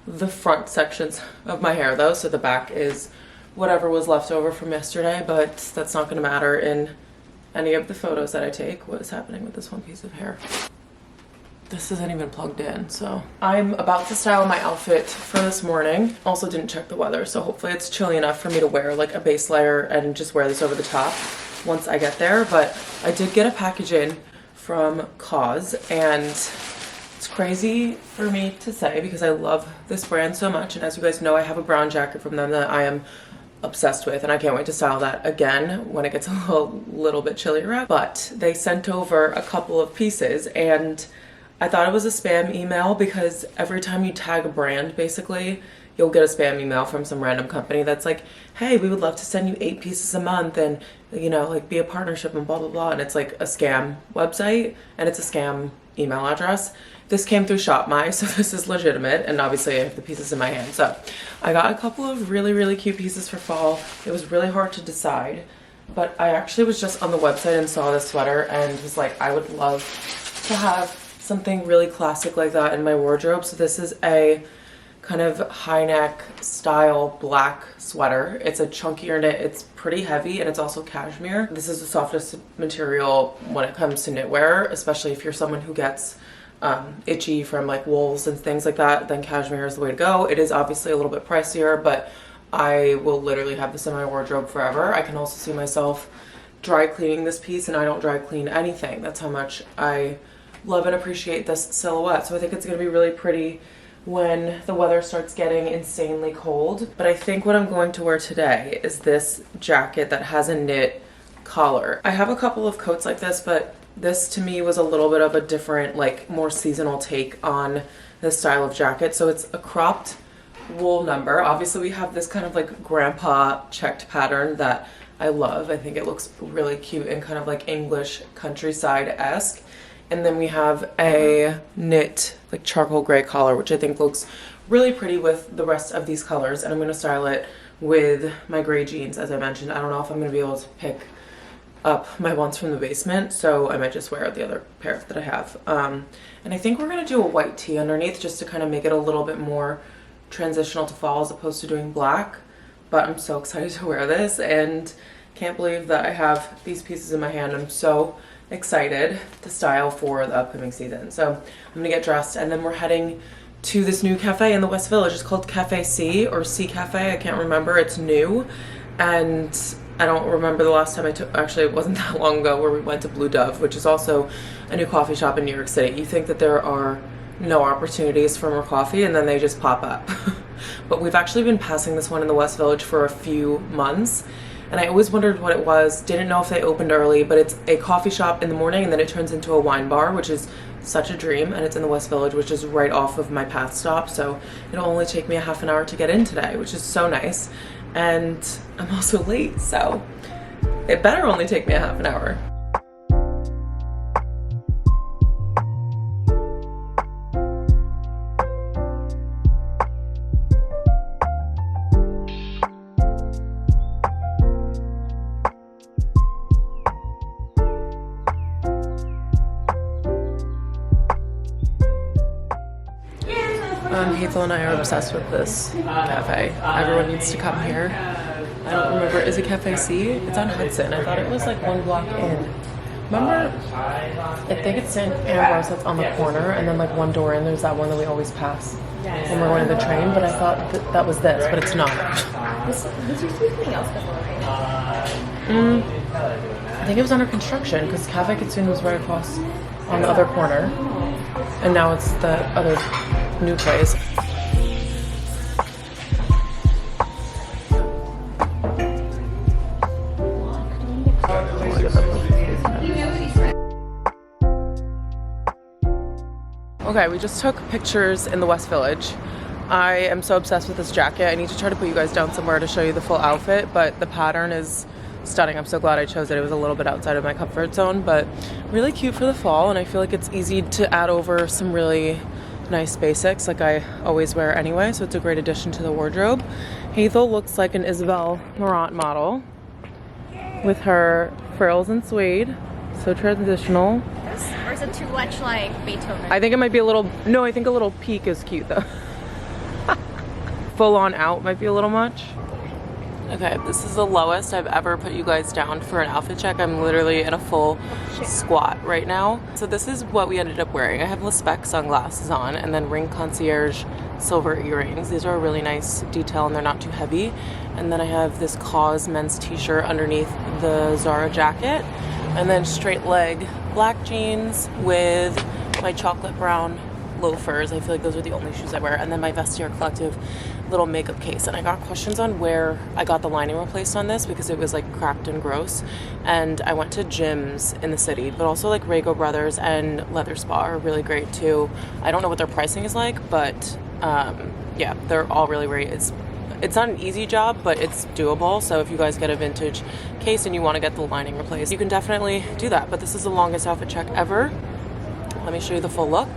the front sections of my hair though, so the back is whatever was left over from yesterday, but that's not going to matter in any of the photos that I take. What is happening with this one piece of hair? This isn't even plugged in, so I'm about to style my outfit for this morning. Also didn't check the weather, so hopefully it's chilly enough for me to wear like a base layer and just wear this over the top once I get there. But I did get a package in from Cause, and it's crazy for me to say because I love this brand so much, and as you guys know, I have a brown jacket from them that I am obsessed with, and I can't wait to style that again when it gets a little bit chillier out. But they sent over a couple of pieces, and I thought it was a spam email because every time you tag a brand, basically, you'll get a spam email from some random company that's like, hey, we would love to send you 8 pieces a month and, you know, like be a partnership and blah, blah, blah. And it's like a scam website and it's a scam email address. This came through ShopMy, so this is legitimate, and obviously I have the pieces in my hand. So I got a couple of really, really cute pieces for fall. It was really hard to decide, but I actually was just on the website and saw this sweater and was like, I would love to have something really classic like that in my wardrobe. So this is a kind of high neck style black sweater. It's a chunkier knit, it's pretty heavy, and it's also cashmere. This is the softest material when it comes to knitwear, especially if you're someone who gets itchy from like wools and things like that, then cashmere is the way to go. It is obviously a little bit pricier, but I will literally have this in my wardrobe forever. I can also see myself dry cleaning this piece, and I don't dry clean anything. That's how much I love and appreciate this silhouette. So I think it's gonna be really pretty when the weather starts getting insanely cold. But I think what I'm going to wear today is this jacket that has a knit collar. I have a couple of coats like this, but this to me was a little bit of a different, like more seasonal take on this style of jacket. So it's a cropped wool number. Obviously we have this kind of like grandpa checked pattern that I love. I think it looks really cute and kind of like English countryside-esque. And then we have a knit like charcoal gray collar, which I think looks really pretty with the rest of these colors, and I'm going to style it with my gray jeans. As I mentioned, I don't know if I'm going to be able to pick up my ones from the basement, so I might just wear the other pair that I have. And I think we're going to do a white tee underneath just to kind of make it a little bit more transitional to fall as opposed to doing black. But I'm so excited to wear this and can't believe that I have these pieces in my hand. I'm so excited to style for the upcoming season. So I'm gonna get dressed and then we're heading to this new cafe in the West Village. It's called Cafe C or C Cafe. I can't remember. It's new, and I don't remember the last time I took, actually it wasn't that long ago, where we went to Blue Dove, which is also a new coffee shop in New York City. You think that there are no opportunities for more coffee and then they just pop up. But we've actually been passing this one in the West Village for a few months, and I always wondered what it was. Didn't know if they opened early, but it's a coffee shop in the morning and then it turns into a wine bar, which is such a dream, and it's in the West Village, which is right off of my path stop, so it'll only take me a half an hour to get in today, which is so nice. And I'm also late, so it better only take me a half an hour. Hazel and I are obsessed with this cafe. Everyone needs to come here. I don't remember, is it Cafe C? It's on Hudson. I thought it was like one block in. Remember, I think it's St. Ambrose that's on the corner, and then like one door in, there's that one that we always pass when we're going to the train, but I thought that was this, but it's not. Was there something else before, right? I think it was under construction because Cafe Kitsune was right across on the other corner, and now it's the other new place. Okay, we just took pictures in the West Village. I am so obsessed with this jacket. I need to try to put you guys down somewhere to show you the full outfit, but the pattern is stunning. I'm so glad I chose it. It was a little bit outside of my comfort zone, but really cute for the fall, and I feel like it's easy to add over some really nice basics like I always wear anyway, so it's a great addition to the wardrobe. Hazel looks like an Isabel Marant model with her frills and suede, so transitional. Or is it too much like Beethoven? I think it might be a little, no, I think a little peak is cute though. Full on out might be a little much. Okay, this is the lowest I've ever put you guys down for an outfit check. I'm literally in a full squat right now. So this is what we ended up wearing. I have Le Spec sunglasses on and then Ring Concierge silver earrings. These are a really nice detail and they're not too heavy. And then I have this Cause men's t-shirt underneath the Zara jacket. And then straight leg black jeans with my chocolate brown loafers. I feel like those are the only shoes I wear. And then my Vestiaire Collective little makeup case. And I got questions on where I got the lining replaced on this because it was like cracked and gross. And I went to gyms in the city, but also like Rago Brothers and Leather Spa are really great too. I don't know what their pricing is like, but yeah, they're all really great. It's not an easy job, but it's doable. So if you guys get a vintage case and you want to get the lining replaced, you can definitely do that. But this is the longest outfit check ever. Let me show you the full look.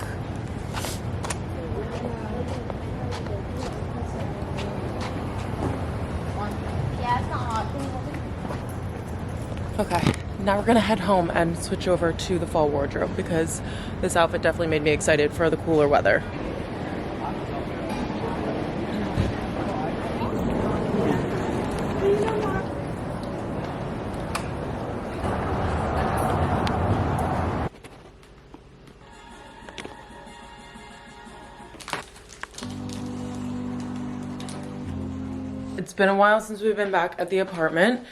Okay, now we're gonna head home and switch over to the fall wardrobe because this outfit definitely made me excited for the cooler weather. It's been a while since we've been back at the apartment.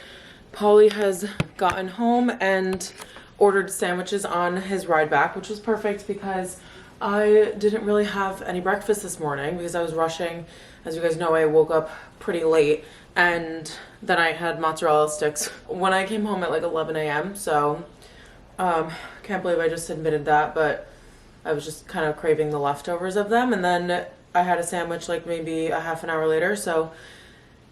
Paulie has gotten home and ordered sandwiches on his ride back, which was perfect because I didn't really have any breakfast this morning because I was rushing. As you guys know, I woke up pretty late and then I had mozzarella sticks when I came home at like 11 a.m. So can't believe I just admitted that, but I was just kind of craving the leftovers of them. And then I had a sandwich like maybe a half an hour later, so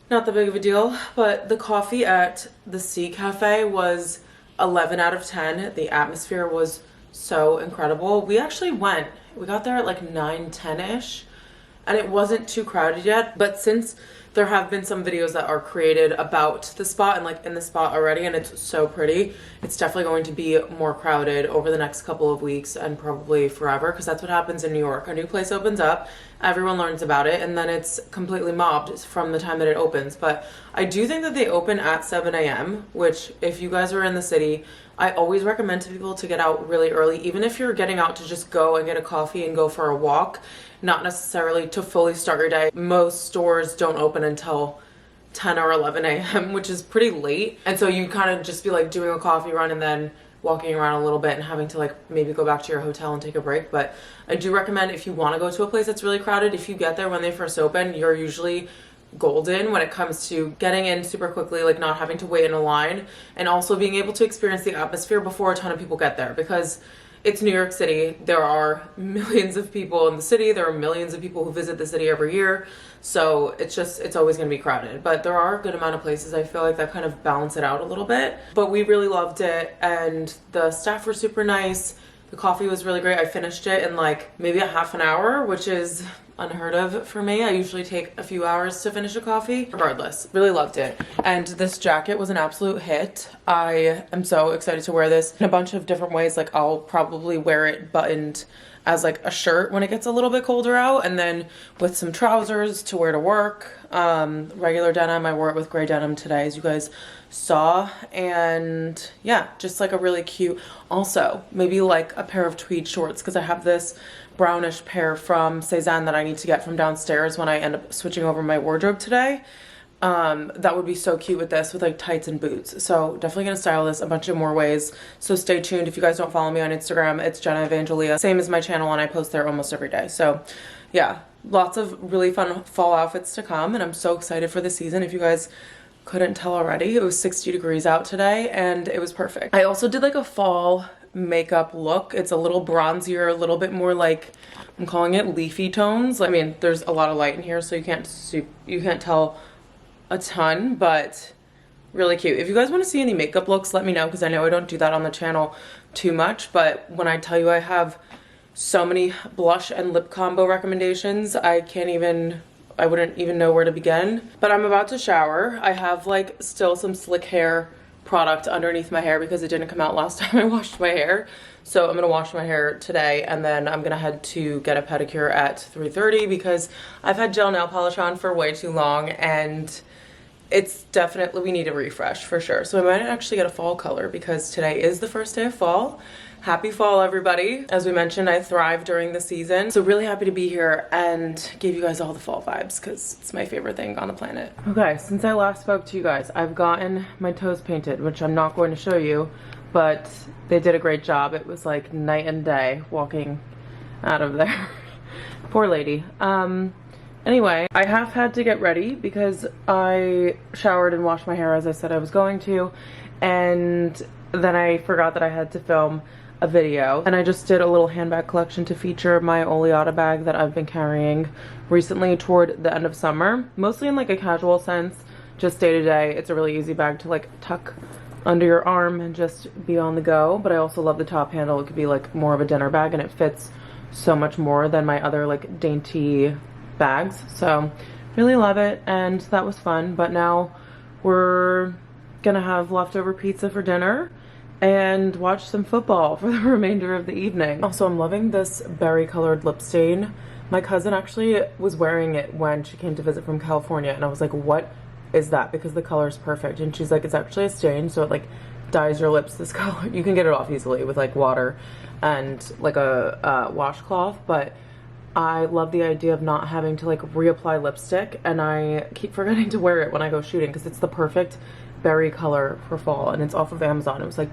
not that big of a deal. But the coffee at the C Cafe was 11 out of 10. The atmosphere was so incredible. We actually we got there at like 9:10ish, and it wasn't too crowded yet. But since there have been some videos that are created about the spot and like in the spot already, and it's so pretty, it's definitely going to be more crowded over the next couple of weeks and probably forever, because that's what happens in New York. A new place opens up, everyone learns about it, and then it's completely mobbed from the time that it opens. But I do think that they open at 7 a.m., which if you guys are in the city, I always recommend to people to get out really early, even if you're getting out to just go and get a coffee and go for a walk, not necessarily to fully start your day. Most stores don't open until 10 or 11 a.m., which is pretty late. And so you kind of just be like doing a coffee run and then walking around a little bit and having to like maybe go back to your hotel and take a break. But I do recommend, if you want to go to a place that's really crowded, if you get there when they first open, you're usually golden when it comes to getting in super quickly, like not having to wait in a line, and also being able to experience the atmosphere before a ton of people get there, because it's New York City. There are millions of people in the city. There are millions of people who visit the city every year. So it's always going to be crowded. But there are a good amount of places, I feel like, that kind of balance it out a little bit. But we really loved it, and the staff were super nice. The coffee was really great. I finished it in like maybe a half an hour, which is unheard of for me. I usually take a few hours to finish a coffee. Regardless, really loved it. And this jacket was an absolute hit. I am so excited to wear this in a bunch of different ways. Like, I'll probably wear it buttoned as like a shirt when it gets a little bit colder out, and then with some trousers to wear to work. Regular denim. I wore it with gray denim today, as you guys saw. And yeah, just like a really cute, also maybe like a pair of tweed shorts, because I have this brownish pair from Sezane that I need to get from downstairs when I end up switching over my wardrobe today. That would be so cute with this, with like tights and boots. So definitely gonna style this a bunch of more ways. So stay tuned. If you guys don't follow me on Instagram, it's Jenna Evangelia, same as my channel, and I post there almost every day. So yeah, lots of really fun fall outfits to come, and I'm so excited for the season. If you guys couldn't tell already, it was 60 degrees out today and it was perfect. I also did like a fall makeup look. It's a little bronzier, a little bit more like, I'm calling it leafy tones. I mean, there's a lot of light in here, so you can't tell a ton, but really cute. If you guys want to see any makeup looks, let me know, because I know I don't do that on the channel too much. But when I tell you I have so many blush and lip combo recommendations, I wouldn't even know where to begin. But I'm about to shower. I have like still some slick hair product underneath my hair because it didn't come out last time I washed my hair. So I'm gonna wash my hair today, and then I'm gonna head to get a pedicure at 3:30 because I've had gel nail polish on for way too long, and it's definitely, we need a refresh for sure. So I might actually get a fall color because today is the first day of fall. Happy fall, everybody. As we mentioned, I thrive during the season. So really happy to be here and give you guys all the fall vibes because it's my favorite thing on the planet. Okay, since I last spoke to you guys, I've gotten my toes painted, which I'm not going to show you, but they did a great job. It was like night and day walking out of there. Poor lady. Anyway, I have had to get ready because I showered and washed my hair as I said I was going to, and then I forgot that I had to film a video, and I just did a little handbag collection to feature my Oleata bag that I've been carrying recently toward the end of summer, mostly in like a casual sense, just day to day. It's a really easy bag to like tuck under your arm and just be on the go, but I also love the top handle. It could be like more of a dinner bag, and it fits so much more than my other like dainty bags. So really love it, and that was fun. But now we're gonna have leftover pizza for dinner and watch some football for the remainder of the evening. Also, I'm loving this berry colored lip stain. My cousin actually was wearing it when she came to visit from California, and I was like, what is that? Because the color is perfect. And she's like, it's actually a stain, so it like dyes your lips this color. You can get it off easily with like water and like a washcloth, but I love the idea of not having to like reapply lipstick, and I keep forgetting to wear it when I go shooting because it's the perfect berry color for fall, and it's off of Amazon. It was like,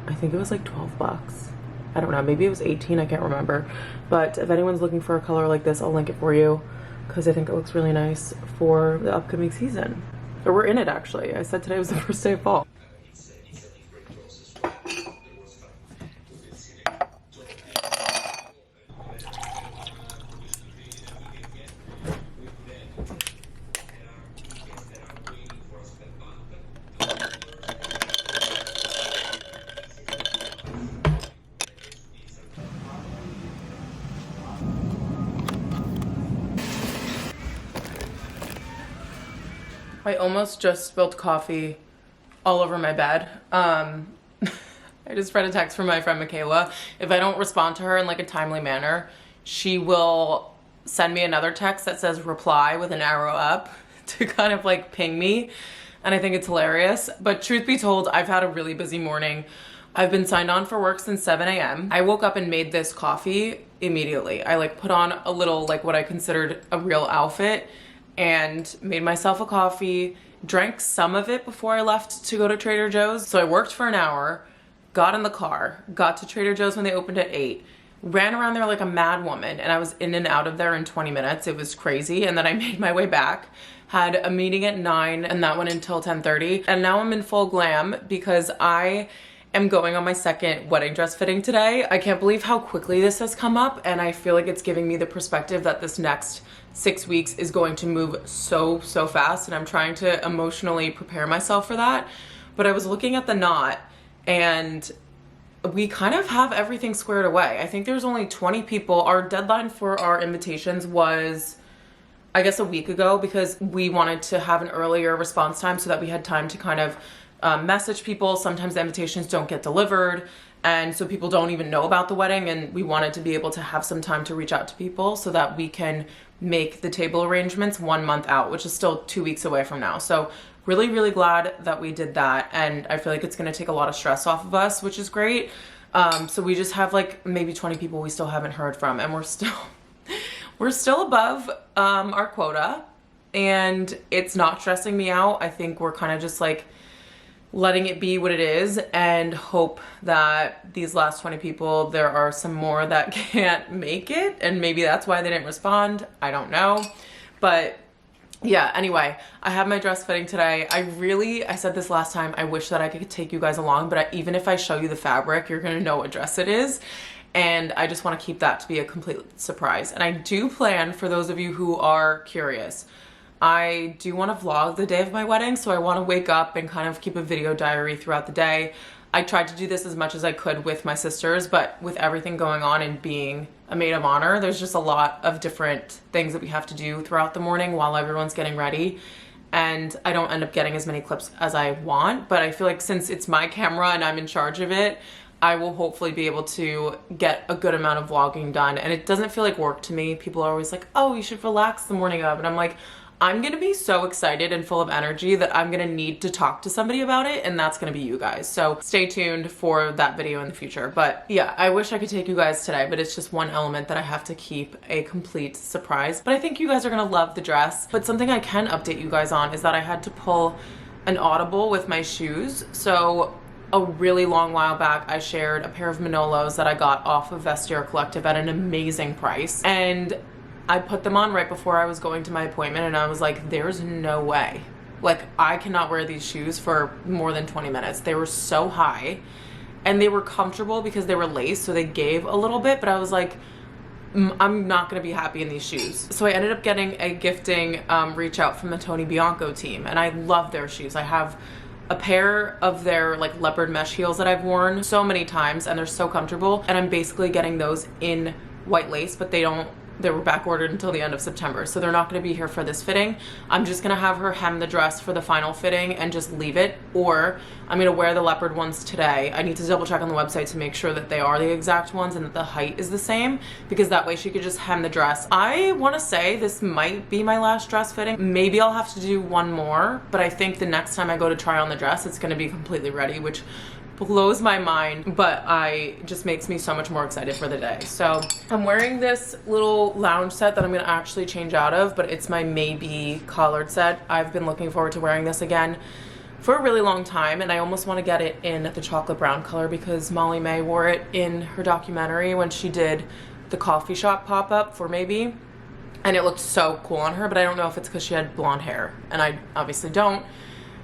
I think it was like 12 bucks. I don't know, maybe it was 18, I can't remember. But if anyone's looking for a color like this, I'll link it for you because I think it looks really nice for the upcoming season. Or we're in it actually. I said today was the first day of fall. I almost just spilled coffee all over my bed. I just read a text from my friend Michaela. If I don't respond to her in like a timely manner, she will send me another text that says reply with an arrow up to kind of like ping me. And I think it's hilarious. But truth be told, I've had a really busy morning. I've been signed on for work since 7 a.m. I woke up and made this coffee immediately. I like put on a little like what I considered a real outfit and made myself a coffee, drank some of it before I left to go to Trader Joe's. So I worked for an hour, got in the car, got to Trader Joe's when they opened at 8, ran around there like a mad woman, and I was in and out of there in 20 minutes. It was crazy. And then I made my way back, had a meeting at 9, and that went until 10:30. And now I'm in full glam because I am going on my second wedding dress fitting today. I can't believe how quickly this has come up, and I feel like it's giving me the perspective that this next 6 weeks is going to move so fast, and I'm trying to emotionally prepare myself for that. But I was looking at the knot, and we kind of have everything squared away. I think there's only 20 people. Our deadline for our invitations was, I guess, a week ago, because we wanted to have an earlier response time so that we had time to kind of message people. Sometimes the invitations don't get delivered, and so people don't even know about the wedding, and we wanted to be able to have some time to reach out to people so that we can make the table arrangements 1 month out, which is still 2 weeks away from now. So really glad that we did that, and I feel like it's going to take a lot of stress off of us, which is great. So we just have like maybe 20 people we still haven't heard from, and we're still above our quota, and it's not stressing me out. I think we're kind of just like letting it be what it is, and hope that these last 20 people, there are some more that can't make it, and maybe that's why they didn't respond. I don't know. But yeah, anyway, I have my dress fitting today. I said this last time, I wish that I could take you guys along, but even if I show you the fabric, you're gonna know what dress it is. And I just want to keep that to be a complete surprise. And I do plan, for those of you who are curious, I do want to vlog the day of my wedding, so I want to wake up and kind of keep a video diary throughout the day. I tried to do this as much as I could with my sisters, but with everything going on and being a maid of honor, there's just a lot of different things that we have to do throughout the morning while everyone's getting ready. And I don't end up getting as many clips as I want, but I feel like since it's my camera and I'm in charge of it, I will hopefully be able to get a good amount of vlogging done. And it doesn't feel like work to me. People are always like, oh, you should relax the morning of. And I'm like, I'm gonna be so excited and full of energy that I'm gonna need to talk to somebody about it, and that's gonna be you guys. So stay tuned for that video in the future. But yeah, I wish I could take you guys today, but it's just one element that I have to keep a complete surprise. But I think you guys are gonna love the dress. But something I can update you guys on is that I had to pull an audible with my shoes. So a really long while back, I shared a pair of Manolos that I got off of Vestiaire Collective at an amazing price. And I put them on right before I was going to my appointment, and I was like, there's no way. Like, I cannot wear these shoes for more than 20 minutes. They were so high, and they were comfortable because they were lace, so they gave a little bit, but I was like, I'm not gonna be happy in these shoes. So I ended up getting a gifting reach out from the Tony Bianco team, and I love their shoes. I have a pair of their like leopard mesh heels that I've worn so many times, and they're so comfortable, and I'm basically getting those in white lace, but they were back ordered until the end of September, so they're not going to be here for this fitting. I'm just going to have her hem the dress for the final fitting and just leave it, or I'm going to wear the leopard ones today. I need to double check on the website to make sure that they are the exact ones and that the height is the same, because that way she could just hem the dress. I want to say this might be my last dress fitting. Maybe I'll have to do one more, but I think the next time I go to try on the dress, it's going to be completely ready, which blows my mind, but just makes me so much more excited for the day. So I'm wearing this little lounge set that I'm gonna actually change out of, but it's my maybe collared set. I've been looking forward to wearing this again for a really long time, and I almost want to get it in the chocolate brown color because Molly May wore it in her documentary when she did the coffee shop pop-up for Maybe, and it looked so cool on her, but I don't know if it's because she had blonde hair, and I obviously don't.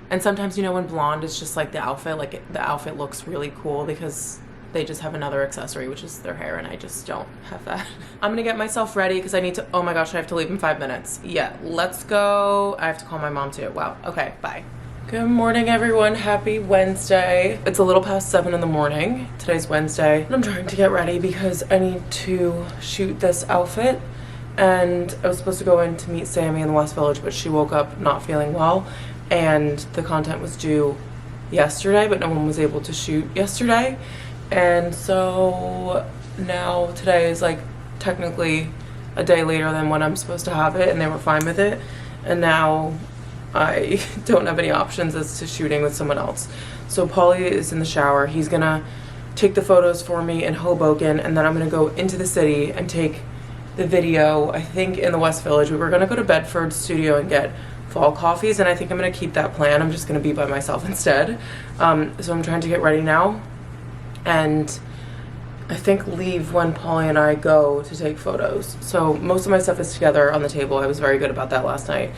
And sometimes, you know, when blonde is just like the outfit, like the outfit looks really cool because they just have another accessory, which is their hair, and I just don't have that. I'm gonna get myself ready because I need to, oh my gosh, I have to leave in 5 minutes. Yeah, let's go. I have to call my mom too. Wow, okay, bye. Good morning, everyone. Happy Wednesday. It's a little past 7 in the morning. Today's Wednesday, and I'm trying to get ready because I need to shoot this outfit. And I was supposed to go in to meet Sammy in the West Village, but she woke up not feeling well. and the content was due yesterday, but no one was able to shoot yesterday. And so now today is like technically a day later than when I'm supposed to have it, and they were fine with it. And now I don't have any options as to shooting with someone else. So Paulie is in the shower. He's gonna take the photos for me in Hoboken, and then I'm gonna go into the city and take the video, I think in the West Village. We were gonna go to Bedford Studio and get fall coffees, and I think I'm gonna keep that plan. I'm just gonna be by myself instead. So I'm trying to get ready now, and I think leave when Paulie and I go to take photos. So most of my stuff is together on the table. I was very good about that last night,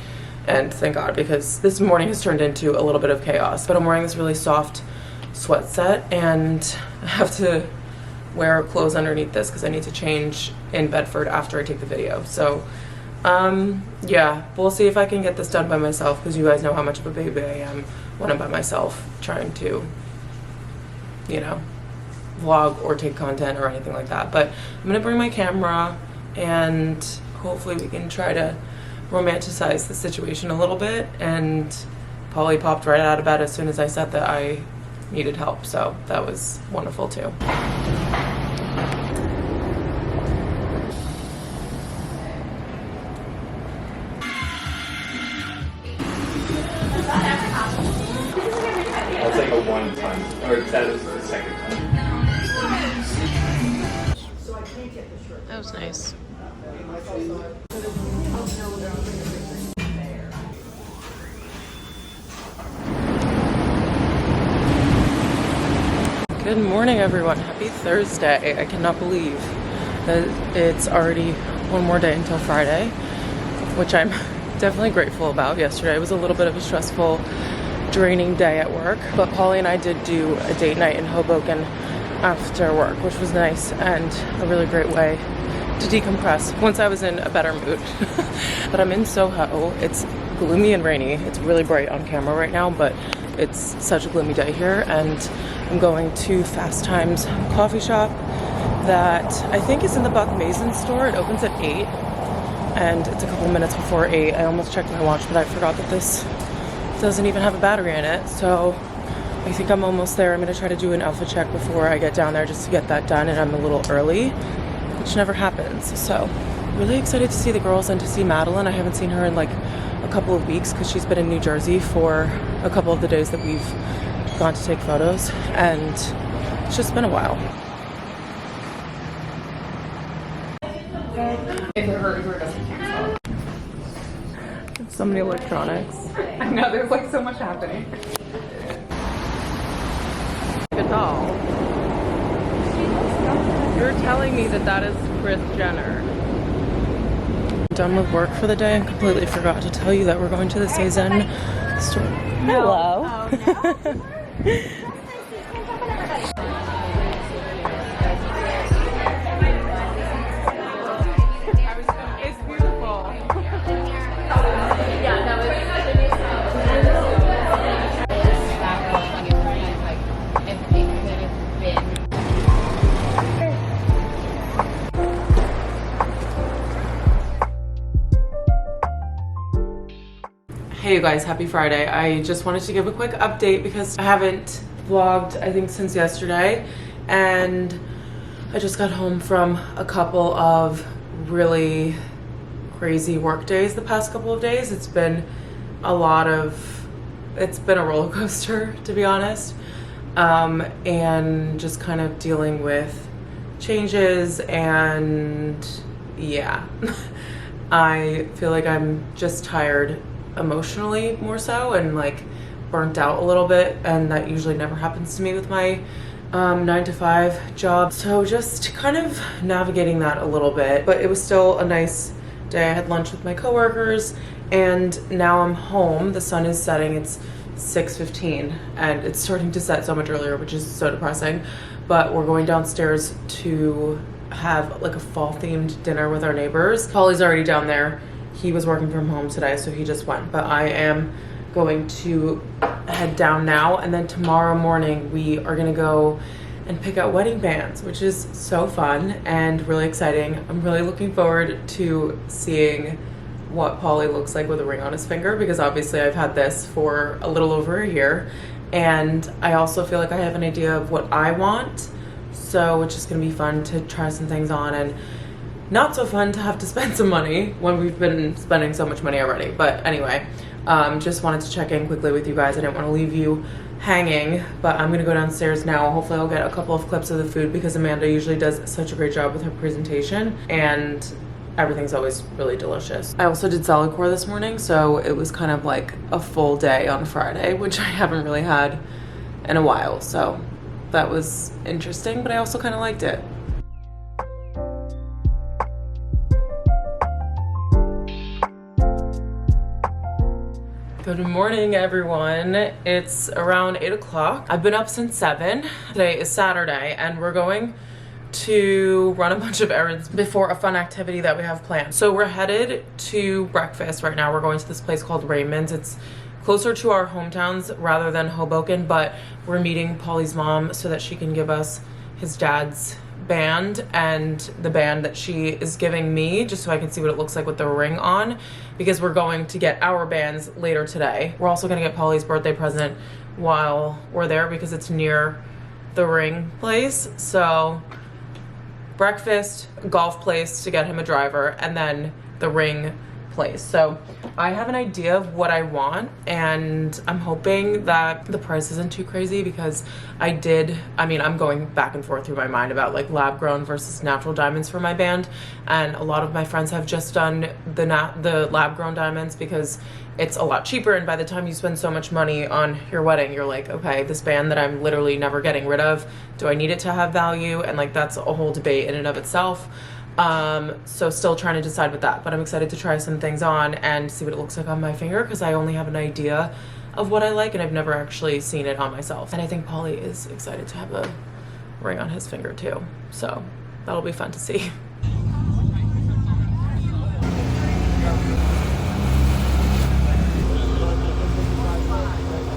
and thank God, because this morning has turned into a little bit of chaos. But I'm wearing this really soft sweat set, and I have to wear clothes underneath this because I need to change in Bedford after I take the video. So yeah, we'll see if I can get this done by myself, because you guys know how much of a baby I am when I'm by myself trying to, you know, vlog or take content or anything like that. But I'm gonna bring my camera, and hopefully we can try to romanticize the situation a little bit. And Polly popped right out of bed as soon as I said that I needed help, so that was wonderful too. I'll take a 1 ton, or that is the second ton. That was nice. Good morning, everyone. Happy Thursday. I cannot believe that it's already one more day until Friday, which I'm definitely grateful about. Yesterday was a little bit of a stressful, draining day at work, but Polly and I did do a date night in Hoboken after work, which was nice and a really great way to decompress once I was in a better mood. But I'm in Soho. It's gloomy and rainy. It's really bright on camera right now, but it's such a gloomy day here, and I'm going to Fast Times coffee shop that I think is in the Buck Mason store. It opens at 8, and it's a couple minutes before 8. I almost checked my watch, but I forgot that this doesn't even have a battery in it, so I think I'm almost there. I'm gonna try to do an outfit check before I get down there just to get that done, and I'm a little early, which never happens. So really excited to see the girls and to see Madeline. I haven't seen her in like a couple of weeks because she's been in New Jersey for a couple of the days that we've gone to take photos, and it's just been a while. So many electronics. I know, there's like so much happening. Good doll. You're telling me that that is Kris Jenner. Done with work for the day and completely forgot to tell you that we're going to the Sezane store. Hello. It's beautiful. Hey you guys, happy Friday. I just wanted to give a quick update because I haven't vlogged I think since yesterday, and I just got home from a couple of really crazy work days the past couple of days. It's been a roller coaster, to be honest, and just kind of dealing with changes, and yeah. I feel like I'm just tired emotionally more so, and like burnt out a little bit, and that usually never happens to me with my 9-to-5 job. So just kind of navigating that a little bit, but it was still a nice day. I had lunch with my coworkers, and now I'm home. The sun is setting. It's 6:15, and it's starting to set so much earlier, which is so depressing. But we're going downstairs to have like a fall themed dinner with our neighbors. Polly's already down there. He was working from home today, so he just went, but I am going to head down now, and then tomorrow morning we are gonna go and pick out wedding bands, which is so fun and really exciting. I'm really looking forward to seeing what Pauly looks like with a ring on his finger, because obviously I've had this for a little over a year, and I also feel like I have an idea of what I want, so it's just gonna be fun to try some things on, and not so fun to have to spend some money when we've been spending so much money already. But anyway, just wanted to check in quickly with you guys. I didn't want to leave you hanging, but I'm gonna go downstairs now. Hopefully I'll get a couple of clips of the food, because Amanda usually does such a great job with her presentation, and everything's always really delicious. I also did salad core this morning, so it was kind of like a full day on Friday, which I haven't really had in a while, so that was interesting, but I also kind of liked it. Good morning, everyone. It's around 8 o'clock. I've been up since 7. Today is Saturday, and we're going to run a bunch of errands before a fun activity that we have planned. So we're headed to breakfast right now. We're going to this place called Raymond's. It's closer to our hometowns rather than Hoboken, but we're meeting Pauly's mom so that she can give us his dad's band and the band that she is giving me, just so I can see what it looks like with the ring on, because we're going to get our bands later today. We're also going to get Pauly's birthday present while we're there, because it's near the ring place. So breakfast, golf place to get him a driver, and then the ring place. So I have an idea of what I want, and I'm hoping that the price isn't too crazy, because I'm going back and forth through my mind about like lab grown versus natural diamonds for my band, and a lot of my friends have just done the lab grown diamonds because it's a lot cheaper, and by the time you spend so much money on your wedding, you're like, okay, this band that I'm literally never getting rid of, do I need it to have value? And like that's a whole debate in and of itself. So still trying to decide with that, but I'm excited to try some things on and see what it looks like on my finger, because I only have an idea of what I like, and I've never actually seen it on myself. And I think Pauly is excited to have a ring on his finger too, so that'll be fun to see.